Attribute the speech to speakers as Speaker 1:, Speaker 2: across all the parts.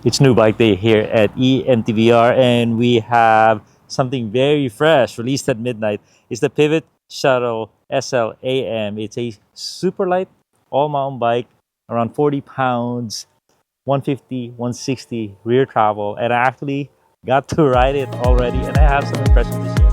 Speaker 1: It's new bike day here at E-MTBR, and we have something very fresh released at midnight. It's the Pivot Shuttle SL AM. It's a super light all mountain bike, around 40 pounds, 150, 160 rear travel, and I actually got to ride it already, and I have some impressions to share.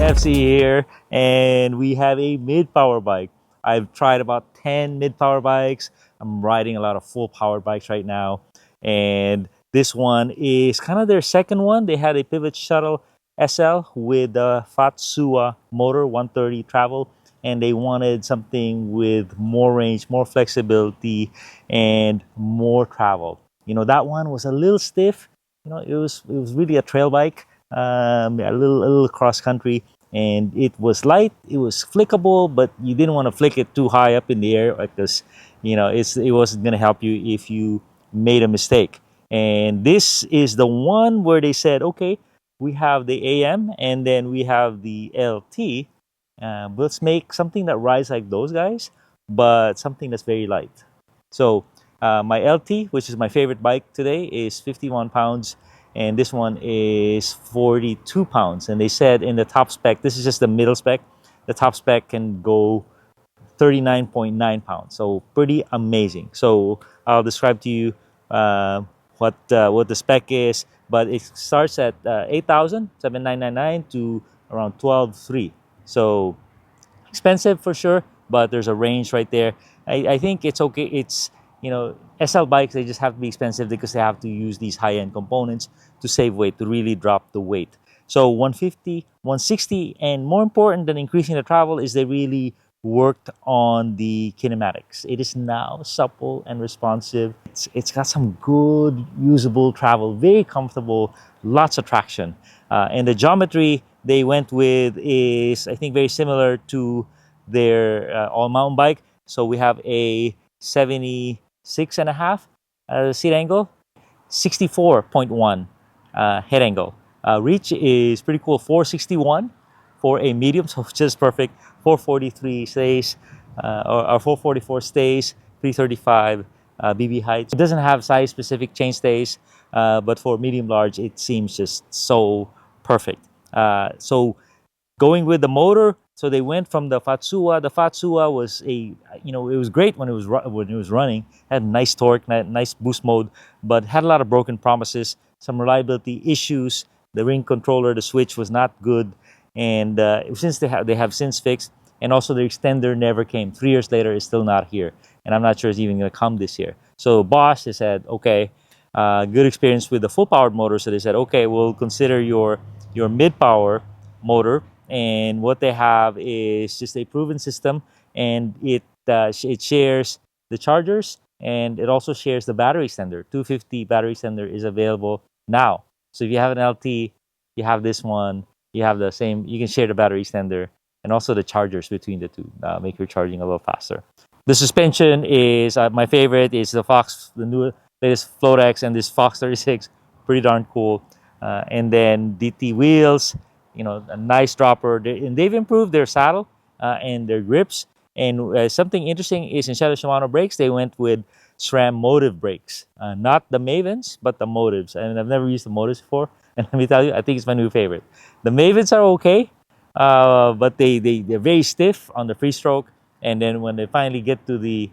Speaker 1: FC here, and we have a mid-power bike. I've tried about 10 mid-power bikes. I'm riding a lot of full-powered bikes right now, and this one is kind of their second one. They had a Pivot Shuttle SL with a Fatsuwa motor, 130 travel, and they wanted something with more range, more flexibility, and more travel. You know, that one was a little stiff. You know, it was really a trail bike, a little cross country, and it was light. It was flickable, but you didn't want to flick it too high up in the air because you know it wasn't going to help you if you made a mistake. And this is the one where they said, okay, we have the AM and then we have the LT. Let's make something that rides like those guys, but something that's very light. So my LT, which is my favorite bike today, is 51 pounds, and this one is 42 pounds. And they said in the top spec, this is just the middle spec, the top spec can go 39.9 pounds. So pretty amazing. So I'll describe to you what the spec is, but it starts at 8,799 to around 12,300. So expensive for sure, but there's a range right there. I think it's okay. It's, you know, SL bikes, they just have to be expensive because they have to use these high-end components to save weight, to really drop the weight. So 150, 160, and more important than increasing the travel is they really worked on the kinematics. It is now supple and responsive. It's got some good usable travel, very comfortable, lots of traction. And the geometry they went with is, I think, very similar to their all-mountain bike. So we have a 76.5 seat angle, 64.1 head angle. Reach is pretty cool, 461 for a medium, so just perfect. 443 stays, or 444 stays, 335 BB height. It doesn't have size-specific chain stays, but for medium-large, it seems just so perfect. So going with the motor, so they went from the Fatsuwa. The Fatsuwa was it was great when it was running. Had nice torque, nice boost mode, but had a lot of broken promises, some reliability issues. The ring controller, the switch was not good, and since they have since fixed, and also the extender never came. 3 years later, it's still not here, and I'm not sure it's even going to come this year. So Bosch, they said, okay, good experience with the full-powered motor, so they said, okay, we'll consider your mid-power motor. And what they have is just a proven system, and it shares the chargers, and it also shares the battery extender. 250 battery extender is available now. So if you have an LT, you have this one, you have the same, you can share the battery extender and also the chargers between the two, make your charging a little faster. The suspension is my favorite. Is the Fox, the new latest Floatex, and this Fox 36, pretty darn cool. And then DT wheels, you know, a nice dropper. And they've improved their saddle and their grips. And something interesting is instead of Shimano brakes, they went with SRAM Motive brakes. Not the Mavens, but the Motives. And I've never used the Motives before. And let me tell you, I think it's my new favorite. The Mavens are okay, but they're very stiff on the free stroke. And then when they finally get to the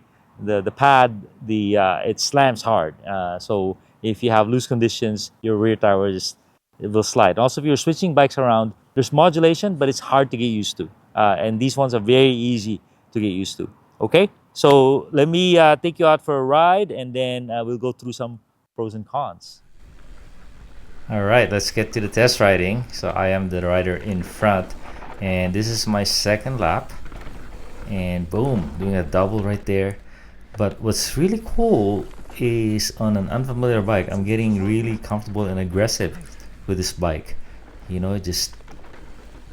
Speaker 1: pad, it slams hard. So if you have loose conditions, your rear tire it will slide. Also, if you're switching bikes around, there's modulation, but it's hard to get used to. And these ones are very easy to get used to. Okay, so let me take you out for a ride, and then we'll go through some pros and cons. All right, let's get to the test riding. So I am the rider in front, and this is my second lap. and boom, doing a double right there. But what's really cool is on an unfamiliar bike, I'm getting really comfortable and aggressive with this bike. You know, just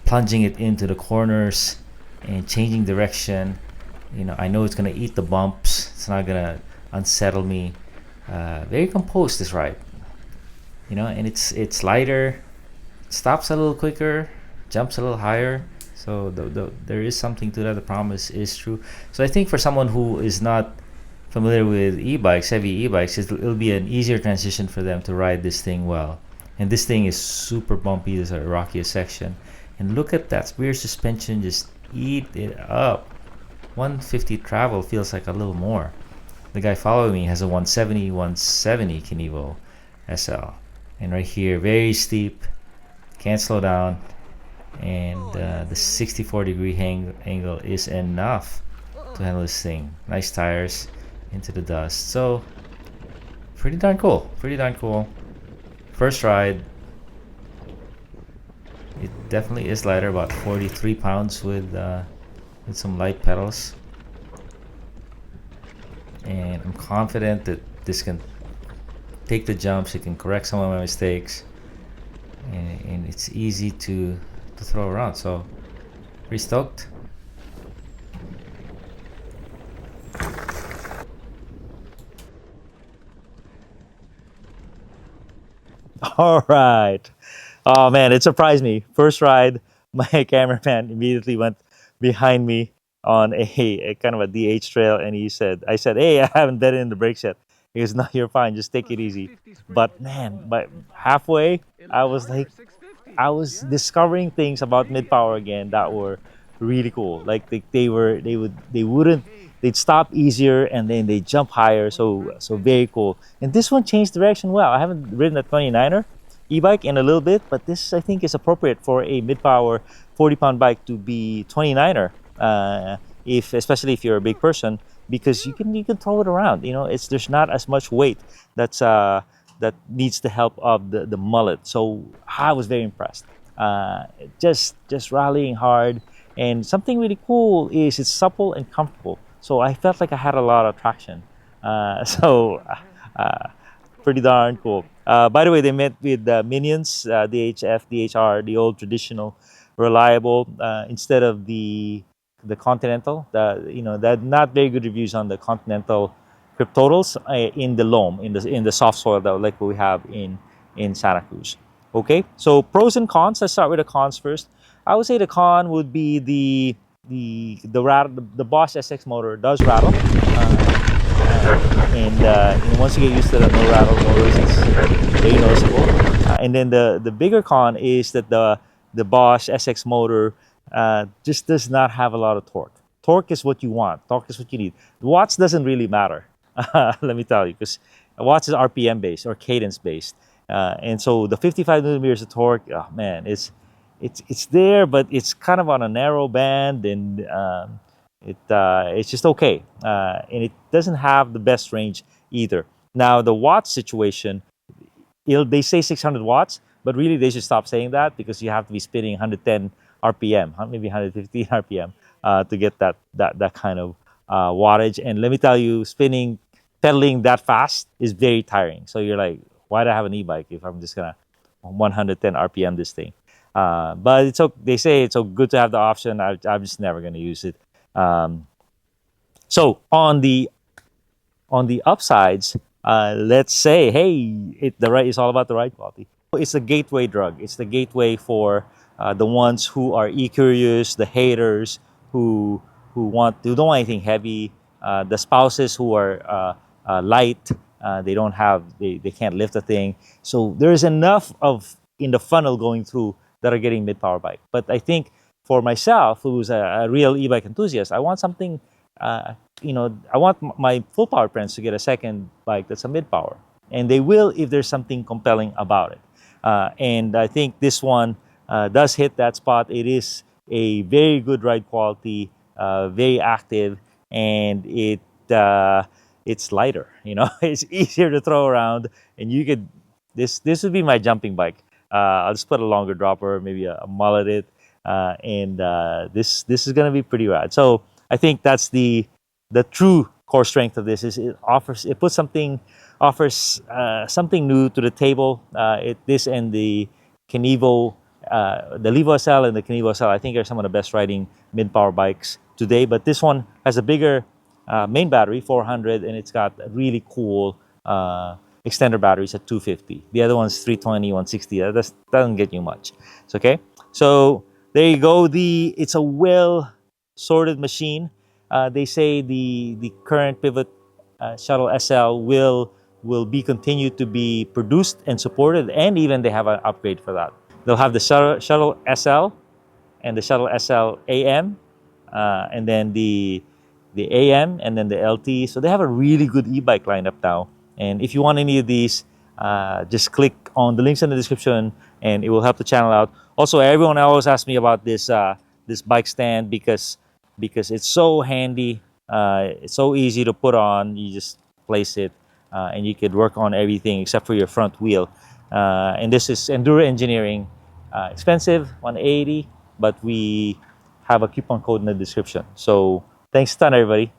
Speaker 1: plunging it into the corners and changing direction. You know, I know it's gonna eat the bumps. It's not gonna unsettle me. Very composed this ride. You know, and it's lighter, stops a little quicker, jumps a little higher. So there is something to that. The promise is true. So I think for someone who is not familiar with e-bikes, heavy e-bikes, it'll be an easier transition for them to ride this thing well. And this thing is super bumpy. There's a rockiest section. And look at that rear suspension, just eat it up. 150 travel feels like a little more. The guy following me has a 170 Kenevo SL. And right here, very steep, can't slow down. And the 64-degree angle is enough to handle this thing. Nice tires into the dust. So, pretty darn cool. Pretty darn cool. First ride. It definitely is lighter, about 43 pounds with some light pedals. And I'm confident that this can take the jumps, it can correct some of my mistakes, and it's easy to throw around. So, pretty stoked. All right. Oh man, it surprised me. First ride, my cameraman immediately went behind me on a kind of a DH trail, and I said, hey, I haven't bedded in the brakes yet. He goes, no, you're fine, just take it easy. But man, by halfway, I was like, I was discovering things about mid power again that were really cool. Like they'd stop easier and then they jump higher. So very cool. And this one changed direction well. I haven't ridden a 29er e-bike in a little bit, but this I think is appropriate for a mid power 40-pound bike to be 29er. If especially if you're a big person, because you can throw it around. You know, there's not as much weight that needs the help of the mullet. So I was very impressed. Just rallying hard, and something really cool is it's supple and comfortable. So I felt like I had a lot of traction. Uh, pretty darn cool. By the way, they met with Minions, DHF, DHR, the old traditional reliable, instead of the Continental. That not very good reviews on the Continental Crip Totals in the loam, in the soft soil that like we have in Santa Cruz. Okay, so pros and cons. Let's start with the cons first. I would say the con would be the Bosch SX motor does rattle, and once you get used to the no rattle motors, it's very noticeable. And then the bigger con is that the Bosch SX motor just does not have a lot of torque. Torque is what you want. Torque is what you need. Watts doesn't really matter. Let me tell you, because watts is RPM based or cadence based, and so the 55 millimeters of torque, oh man, it's there, but it's kind of on a narrow band, and it's just okay, and it doesn't have the best range either. Now the watt situation, they say 600 watts, but really they should stop saying that because you have to be spinning 110 RPM, maybe 115 RPM, to get that kind of wattage. And let me tell you, pedaling that fast is very tiring. So you're like, why do I have an e-bike if I'm just gonna 110 RPM this thing? But it's okay. They say it's so good to have the option. I'm just never gonna use it. So on the upsides, let's say, hey, it's all about the ride quality. It's a gateway drug. It's the gateway for the ones who are e-curious, the haters who don't want anything heavy, the spouses who are light. They can't lift a thing. So there's enough of in the funnel going through that are getting mid power bike. But I think for myself, who's a real e-bike enthusiast, I want something. I want my full power friends to get a second bike that's a mid power, and they will if there's something compelling about it. And I think this one does hit that spot. It is a very good ride quality, very active, and it's lighter. It's easier to throw around, and you could this would be my jumping bike. I'll just put a longer dropper, maybe a mullet it, and this is gonna be pretty rad. So I think that's the true core strength of this. Is it puts something offers something new to the table. This and the Levo SL and the Kenevo SL, I think, are some of the best riding mid-power bikes today. But this one has a bigger main battery, 400, and it's got really cool extender batteries at 250. The other one's 320, 160. That doesn't get you much. It's okay. So there you go. It's a well sorted machine. They say the current pivot Shuttle SL will be continued to be produced and supported, and even they have an upgrade for that. They'll have the Shuttle SL and the Shuttle SL AM, and then the AM, and then the LT. So they have a really good e-bike lineup now. And if you want any of these, just click on the links in the description, and it will help the channel out. Also, everyone always asks me about this bike stand because it's so handy. It's so easy to put on. You just place it, and you could work on everything except for your front wheel. And this is Enduro Engineering. Expensive, 180, but we have a coupon code in the description. So thanks a ton, everybody.